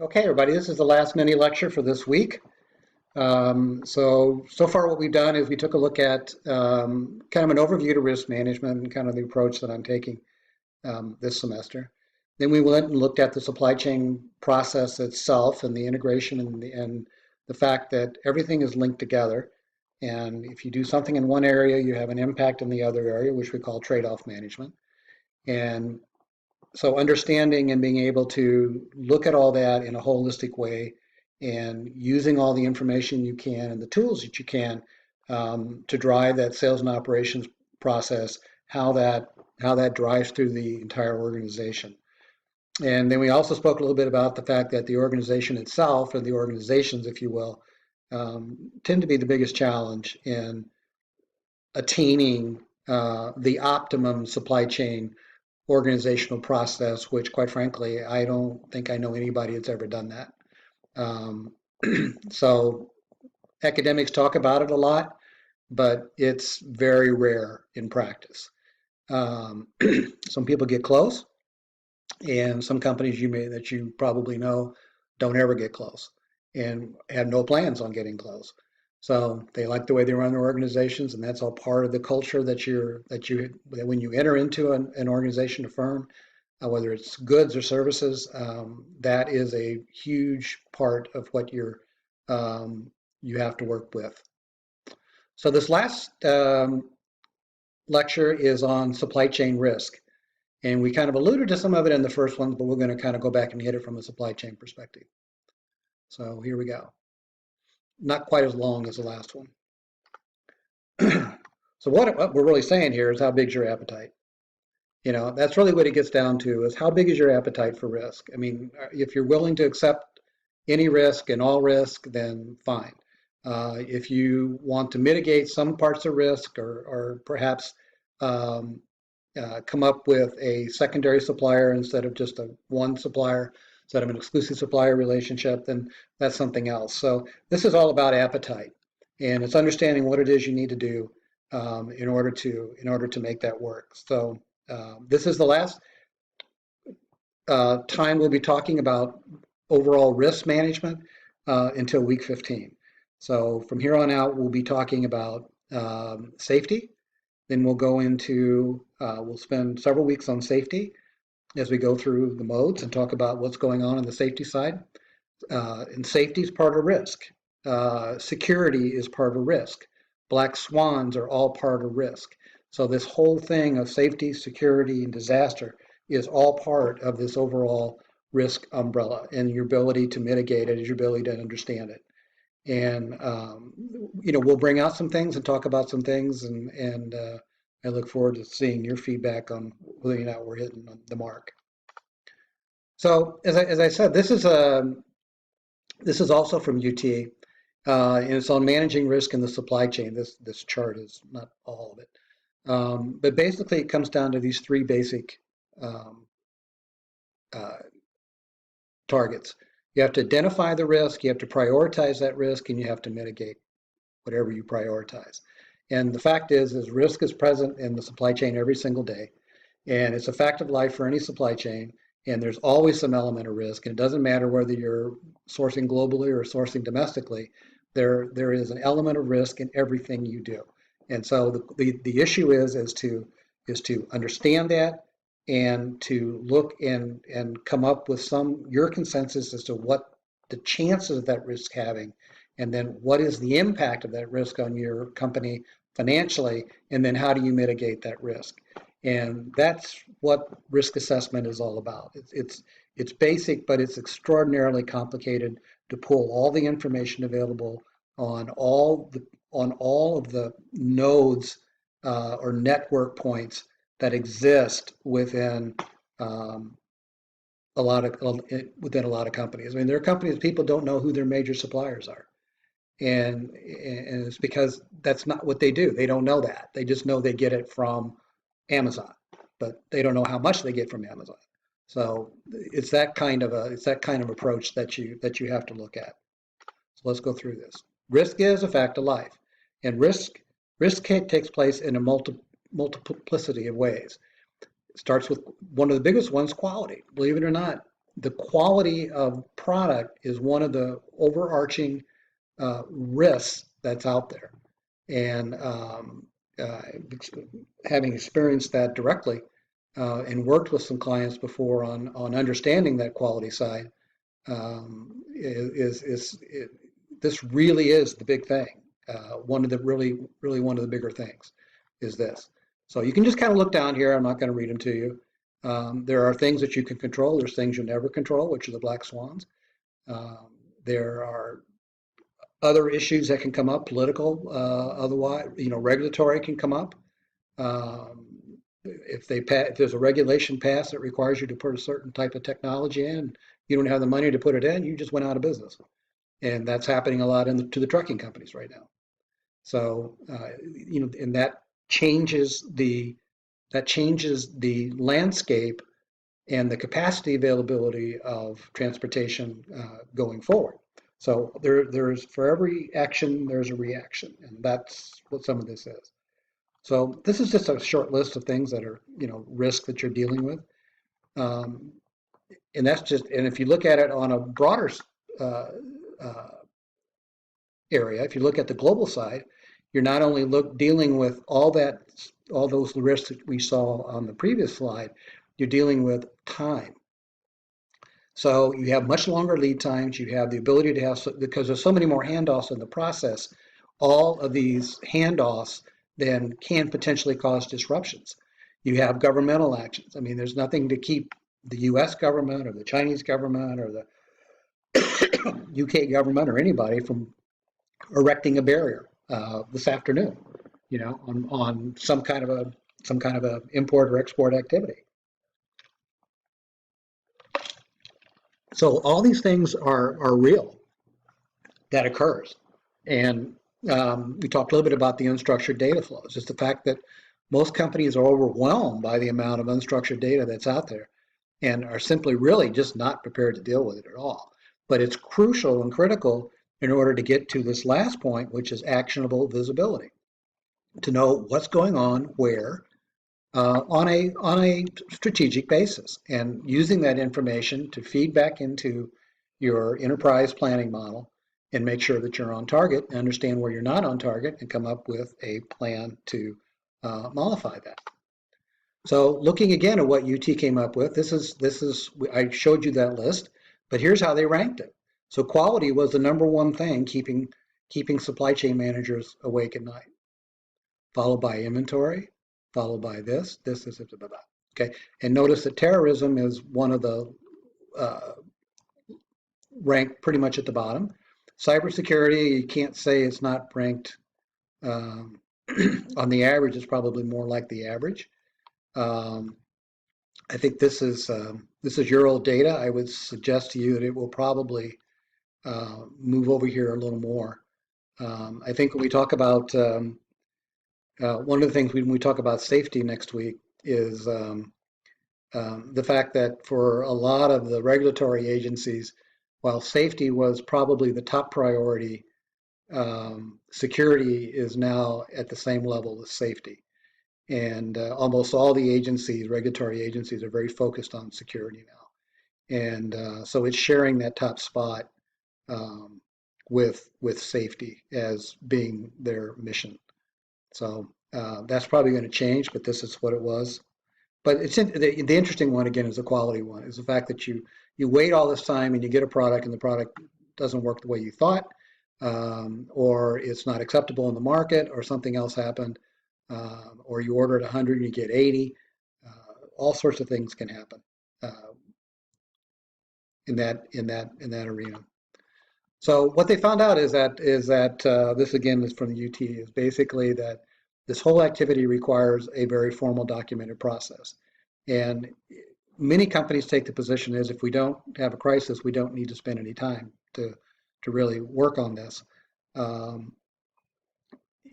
Okay, everybody, this is the last mini lecture for this week. So far what we've done is we took a look at kind of an overview to risk management and kind of the approach that I'm taking this semester. Then we went and looked at the supply chain process itself and the integration and the fact that everything is linked together. And if you do something in one area, you have an impact in the other area, which we call trade-off management. And so understanding and being able to look at all that in a holistic way and using all the information you can and the tools that you can to drive that sales and operations process, how that drives through the entire organization. And then we also spoke a little bit about the fact that the organization itself, or the organizations, if you will, tend to be the biggest challenge in attaining the optimum supply chain organizational process, which quite frankly, I don't think I know anybody that's ever done that. So academics talk about it a lot, but it's very rare in practice. Some people get close, and some companies that you probably know don't ever get close and have no plans on getting close. So they like the way they run their organizations, and that's all part of the culture that when you enter into an organization, a firm, whether it's goods or services, that is a huge part of what you have to work with. So this last lecture is on supply chain risk. And we kind of alluded to some of it in the first one, but we're going to kind of go back and hit it from a supply chain perspective. So here we go. Not quite as long as the last one. So what we're really saying here is how big's your appetite? You know, that's really what it gets down to, is how big is your appetite for risk? I mean, if you're willing to accept any risk and all risk, then fine. If you want to mitigate some parts of risk or perhaps come up with a secondary supplier instead of just one supplier, instead of an exclusive supplier relationship, then that's something else. So this is all about appetite, and it's understanding what it is you need to do in order to make that work. So this is the last time we'll be talking about overall risk management until week 15. So from here on out, we'll be talking about safety. Then we'll go into, we'll spend several weeks on safety as we go through the modes and talk about what's going on the safety side. And safety is part of risk. Security is part of risk. Black swans are all part of risk. So this whole thing of safety, security, and disaster is all part of this overall risk umbrella, and your ability to mitigate it is your ability to understand it. And you know, we'll bring out some things and talk about some things, and I look forward to seeing your feedback on whether or not we're hitting the mark. So as I said, this is also from UT, and it's on managing risk in the supply chain. This chart is not all of it, but basically it comes down to these three basic targets. You have to identify the risk, you have to prioritize that risk, and you have to mitigate whatever you prioritize. And the fact is risk is present in the supply chain every single day, and it's a fact of life for any supply chain, and there's always some element of risk, and it doesn't matter whether you're sourcing globally or sourcing domestically, there is an element of risk in everything you do. And so the issue is to understand that, and to look and come up with your consensus as to what the chances of that risk having, and then what is the impact of that risk on your company financially, and then how do you mitigate that risk. And that's what risk assessment is all about. It's basic, but it's extraordinarily complicated to pull all the information available on all of the nodes or network points that exist within a lot of companies. I mean, there are companies people don't know who their major suppliers are, and it's because that's not what they do. They don't know that. They just know they get it from Amazon, but they don't know how much they get from Amazon. So it's that kind of approach that you have to look at. So let's go through this. Risk is a fact of life, and risk takes place in a multiplicity of ways. It starts with one of the biggest ones, quality. Believe it or not, the quality of product is one of the overarching risks that's out there. And uh, having experienced that directly and worked with some clients before on understanding that quality side, this really is the big thing. One of the really one of the bigger things is this. So you can just kind of look down here. I'm not going to read them to you. There are things that you can control. There's things you never control, which are the black swans. There are other issues that can come up, political, otherwise, regulatory can come up. Um, if there's a regulation passed that requires you to put a certain type of technology in, you don't have the money to put it in, you just went out of business. And that's happening a lot to the trucking companies right now. So, and that changes the landscape and the capacity availability of transportation going forward. So there's for every action, there's a reaction, and that's what some of this is. So this is just a short list of things that are, risk that you're dealing with. And if you look at it on a broader uh, uh, area, if you look at the global side, you're not only dealing with all those risks that we saw on the previous slide, you're dealing with time. So you have much longer lead times. You have the ability to have, because there's so many more handoffs in the process, all of these handoffs then can potentially cause disruptions. You have governmental actions. I mean, there's nothing to keep the US government or the Chinese government or the UK government or anybody from erecting a barrier this afternoon, on some kind of a import or export activity. So all these things are real that occurs. And we talked a little bit about the unstructured data flows. It's the fact that most companies are overwhelmed by the amount of unstructured data that's out there and are simply really just not prepared to deal with it at all. But it's crucial and critical in order to get to this last point, which is actionable visibility, to know what's going on where on a strategic basis, and using that information to feed back into your enterprise planning model and make sure that you're on target and understand where you're not on target and come up with a plan to mollify that. So looking again at what UT came up with, this is I showed you that list, but here's how they ranked it. So quality was the number one thing keeping supply chain managers awake at night, followed by inventory, followed by this, blah, blah. Okay. And notice that terrorism is one of the ranked pretty much at the bottom. Cybersecurity, you can't say it's not ranked on the average. It's probably more like the average. I think this is your old data. I would suggest to you that it will probably move over here a little more. I think when we talk about one of the things when we talk about safety next week is the fact that for a lot of the regulatory agencies, while safety was probably the top priority, security is now at the same level as safety. And almost all the agencies, regulatory agencies, are very focused on security now. And so it's sharing that top spot with safety as being their mission. So that's probably going to change, but this is what it was. But the interesting one again is the quality one, is the fact that you wait all this time and you get a product and the product doesn't work the way you thought, or it's not acceptable in the market, or something else happened, or you ordered 100 and you get 80. All sorts of things can happen in that arena. So what they found out is that this again is from the UT, is basically that this whole activity requires a very formal documented process. And many companies take the position is if we don't have a crisis, we don't need to spend any time to really work on this. And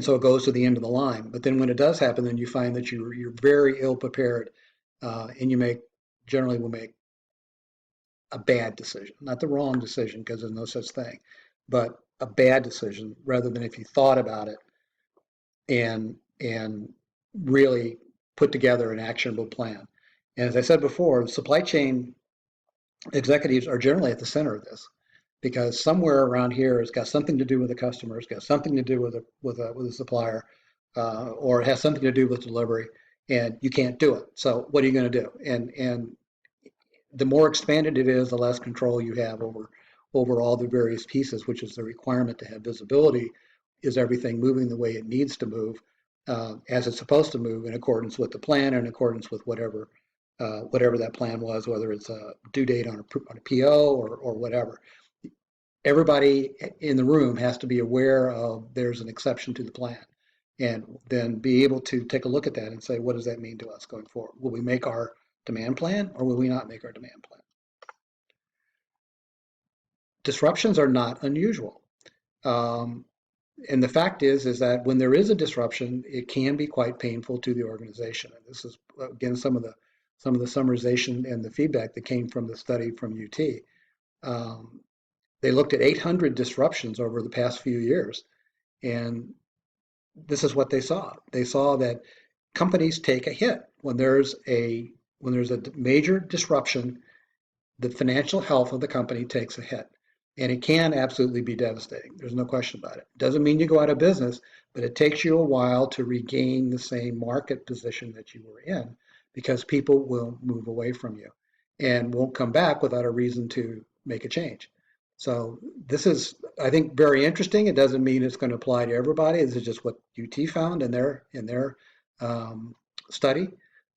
so it goes to the end of the line. But then when it does happen, then you find that you're very ill prepared, and you generally will make a bad decision, not the wrong decision, because there's no such thing, but a bad decision rather than if you thought about it and really put together an actionable plan. And as I said before, supply chain executives are generally at the center of this, because somewhere around here it's got something to do with the customer, it's got something to do with a supplier, or it has something to do with delivery, and you can't do it. So what are you going to do? And the more expanded it is, the less control you have over all the various pieces, which is the requirement to have visibility. Is everything moving the way it needs to move, as it's supposed to move, in accordance with the plan, in accordance with whatever that plan was, whether it's a due date on a PO or whatever. Everybody in the room has to be aware of there's an exception to the plan, and then be able to take a look at that and say, what does that mean to us going forward? Will we make our demand plan, or will we not make our demand plan? Disruptions are not unusual. And the fact is that when there is a disruption, it can be quite painful to the organization. And this is, again, some of the summarization and the feedback that came from the study from UT. They looked at 800 disruptions over the past few years, and this is what they saw. They saw that companies take a hit when there's a major disruption. The financial health of the company takes a hit, and it can absolutely be devastating. There's no question about it. Doesn't mean you go out of business, but it takes you a while to regain the same market position that you were in, because people will move away from you and won't come back without a reason to make a change. So this is, I think, very interesting. It doesn't mean it's going to apply to everybody. This is just what UT found in their study.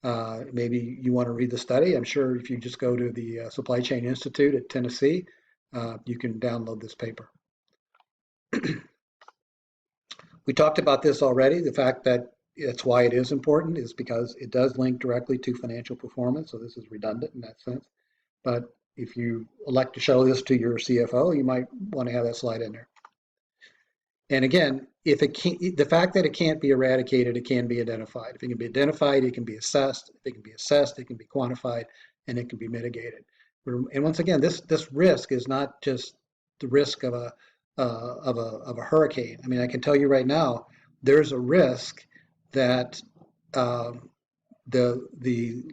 Maybe you want to read the study. I'm sure if you just go to the Supply Chain Institute at Tennessee, you can download this paper. We talked about this already. The fact that it's why it is important is because it does link directly to financial performance. So this is redundant in that sense. But if you elect to show this to your CFO, you might want to have that slide in there. And again, if it can't, the fact that it can't be eradicated, it can be identified. If it can be identified, it can be assessed. If it can be assessed, it can be quantified, and it can be mitigated. And once again, this risk is not just the risk of a hurricane. I mean, I can tell you right now, there's a risk that the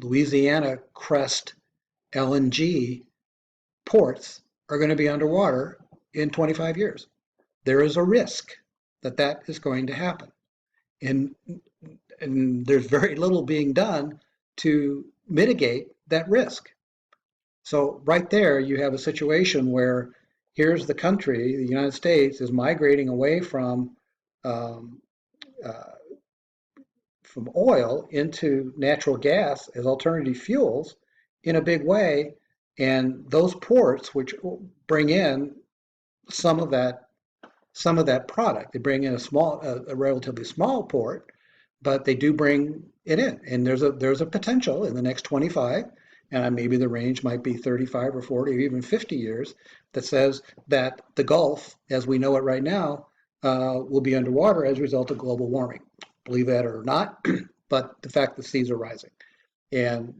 Louisiana Crest LNG ports are going to be underwater in 25 years. There is a risk that that is going to happen. And there's very little being done to mitigate that risk. So right there, you have a situation where here's the country, the United States, is migrating away from oil into natural gas as alternative fuels in a big way. And those ports, which bring in some of that product, they bring in a relatively small port, but they do bring it in. And there's a potential in the next 25, and maybe the range might be 35 or 40 or even 50 years, that says that the Gulf, as we know it right now, will be underwater as a result of global warming. Believe that or not, but the fact that seas are rising. And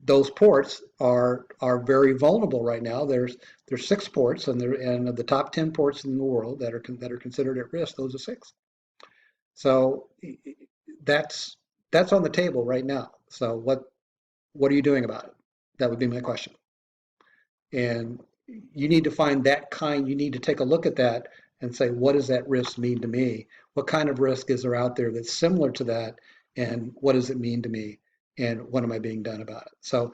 those ports are very vulnerable right now. There's 6 ports, and of the top 10 ports in the world that are considered at risk, those are 6. So that's on the table right now. So what are you doing about it? That would be my question. And you need to find that kind. You need to take a look at that and say, what does that risk mean to me? What kind of risk is there out there that's similar to that? And what does it mean to me? And what am I being done about it? So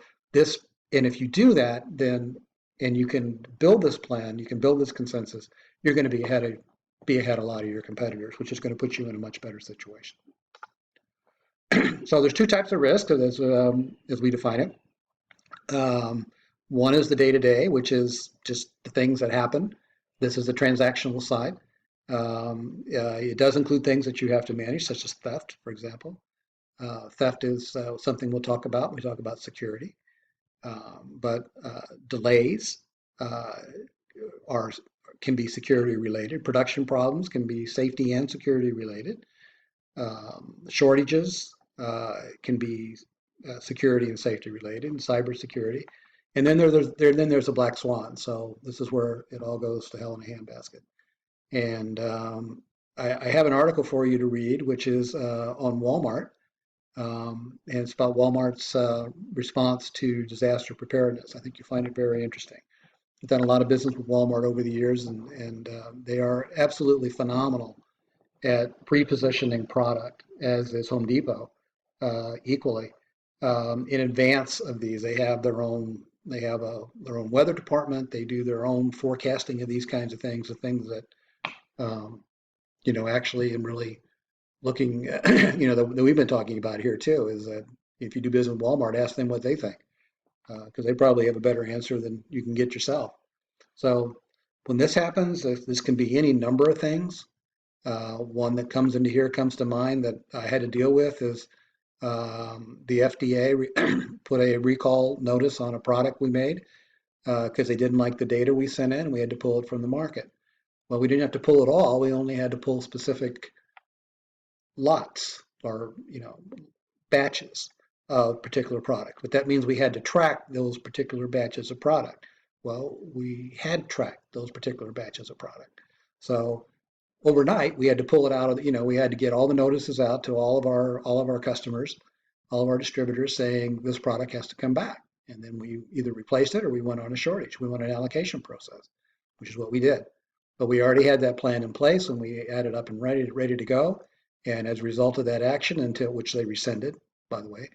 and if you do that, then, and you can build this plan, you can build this consensus, you're going to be ahead a lot of your competitors, which is going to put you in a much better situation. So there's 2 types of risk as we define it. One is the day-to-day, which is just the things that happen. This is the transactional side. It does include things that you have to manage, such as theft, for example. Theft is something we'll talk about. We talk about security. But delays can be security related. Production problems can be safety and security related. Shortages can be security and safety related, and cybersecurity. And then there's a black swan. So this is where it all goes to hell in a handbasket. And I have an article for you to read, which is on Walmart. and it's about Walmart's response to disaster preparedness. I think you find it very interesting. I've done a lot of business with Walmart over the years, and they are absolutely phenomenal at pre-positioning product, as is Home Depot, equally. In advance of these, they have their own their own weather department. They do their own forecasting of these kinds of things, that actually, and really looking, that we've been talking about here too, is that if you do business with Walmart, ask them what they think, because they probably have a better answer than you can get yourself. So when this happens, this can be any number of things. One that comes to mind that I had to deal with is the FDA put a recall notice on a product we made because they didn't like the data we sent in. We had to pull it from the market. Well, we didn't have to pull it all. We only had to pull specific lots or batches of particular product. But that means we had to track those particular batches of product. Well, we had tracked those particular batches of product. So overnight, we had to pull it out of, we had to get all the notices out to all of our customers, all of our distributors, saying this product has to come back. And then we either replaced it or we went on a shortage. We went on an allocation process, which is what we did. But we already had that plan in place, and we had it up and ready to go. And as a result of that action, which they rescinded, by the way,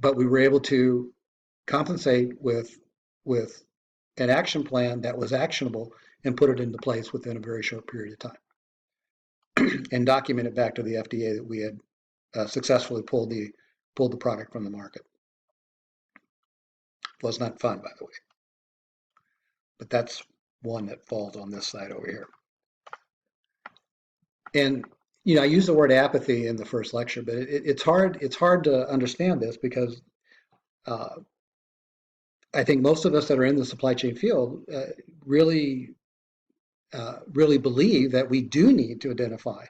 but we were able to compensate with an action plan that was actionable and put it into place within a very short period of time, and document it back to the FDA that we had successfully pulled the product from the market. It was not fun, by the way, but that's one that falls on this side over here. And I used the word apathy in the first lecture, but it's hard to understand this because I think most of us that are in the supply chain field really believe that we do need to identify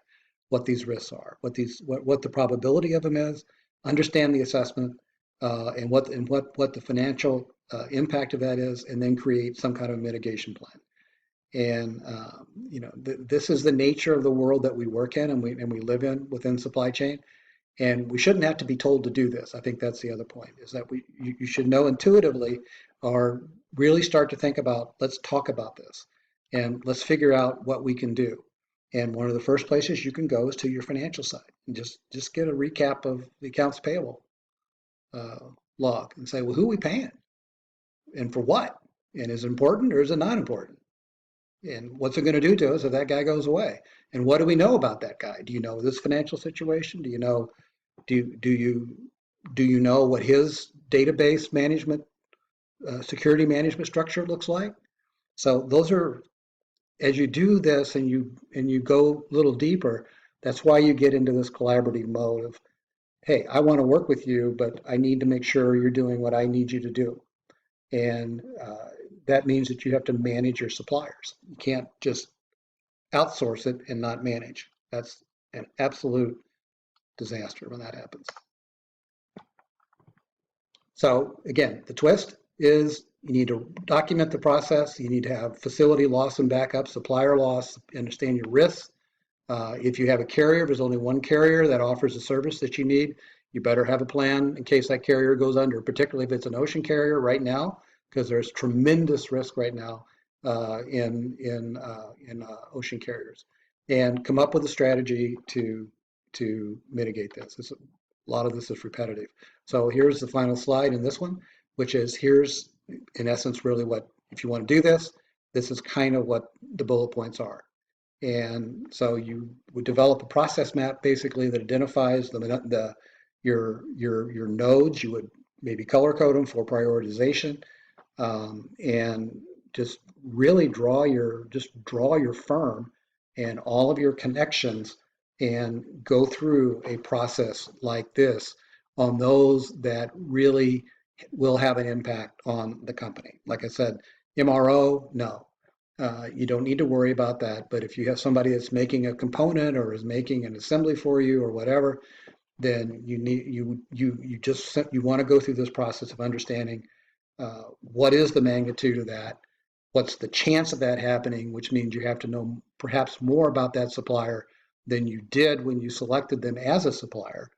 what these risks are, what the probability of them is, understand the assessment, and what the financial impact of that is, and then create some kind of mitigation plan. And this is the nature of the world that we work in and we live in within supply chain. And we shouldn't have to be told to do this. I think that's the other point, is that you should know intuitively, or really start to think about, let's talk about this and let's figure out what we can do. And one of the first places you can go is to your financial side and just get a recap of the accounts payable log and say, well, who are we paying and for what? And is it important or is it not important? And what's it going to do to us if that guy goes away? And what do we know about that guy? Do you know this financial situation? Do you know what his database management, security management structure looks like? So those are, as you do this and you go a little deeper, that's why you get into this collaborative mode of, hey, I want to work with you, but I need to make sure you're doing what I need you to do. And that means that you have to manage your suppliers. You can't just outsource it and not manage. That's an absolute disaster when that happens. So again, the twist is you need to document the process. You need to have facility loss and backup, supplier loss, understand your risks. If you have a carrier, there's only one carrier that offers the service that you need. You better have a plan in case that carrier goes under, particularly if it's an ocean carrier right now, because there's tremendous risk right now in ocean carriers, and come up with a strategy to mitigate this. A lot of this is repetitive. So here's the final slide in this one, which is here's in essence really what, if you want to do this, this is kind of what the bullet points are. And so you would develop a process map basically that identifies your nodes. You would maybe color code them for prioritization, and just really draw your firm and all of your connections and go through a process like this on those that really will have an impact on the company. Like I said, MRO, no. You don't need to worry about that. But if you have somebody that's making a component or is making an assembly for you or whatever, then you want to go through this process of understanding what is the magnitude of that, what's the chance of that happening, which means you have to know perhaps more about that supplier than you did when you selected them as a supplier.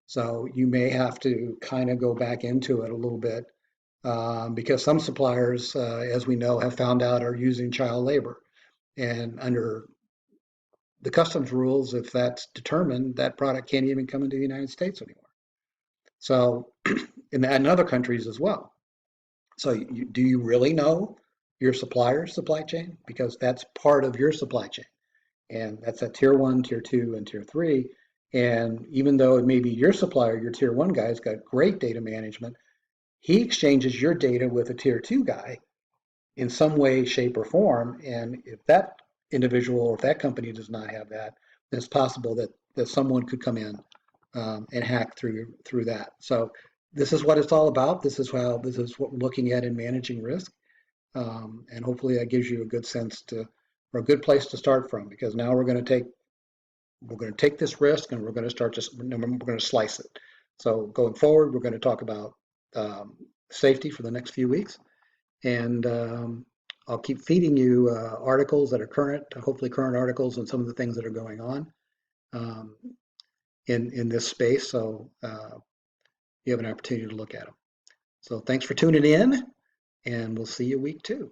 So you may have to kind of go back into it a little bit because some suppliers, as we know, have found out are using child labor. And under the customs rules, if that's determined, that product can't even come into the United States anymore. So in other countries as well. So do you really know your supplier's supply chain? Because that's part of your supply chain. And that's at tier 1, tier 2, and tier 3. And even though it may be your supplier, your tier 1 guy's got great data management, he exchanges your data with a tier 2 guy in some way, shape, or form. And if that individual or if that company does not have that, then it's possible that someone could come in and hack through that. So this is what it's all about. This is what we're looking at in managing risk. And hopefully that gives you a good sense or a good place to start from, because now we're going to take this risk and we're going to slice it. So going forward, we're going to talk about safety for the next few weeks, and I'll keep feeding you articles that are current, hopefully current articles on some of the things that are going on in this space. So you have an opportunity to look at them. So thanks for tuning in, and we'll see you week 2.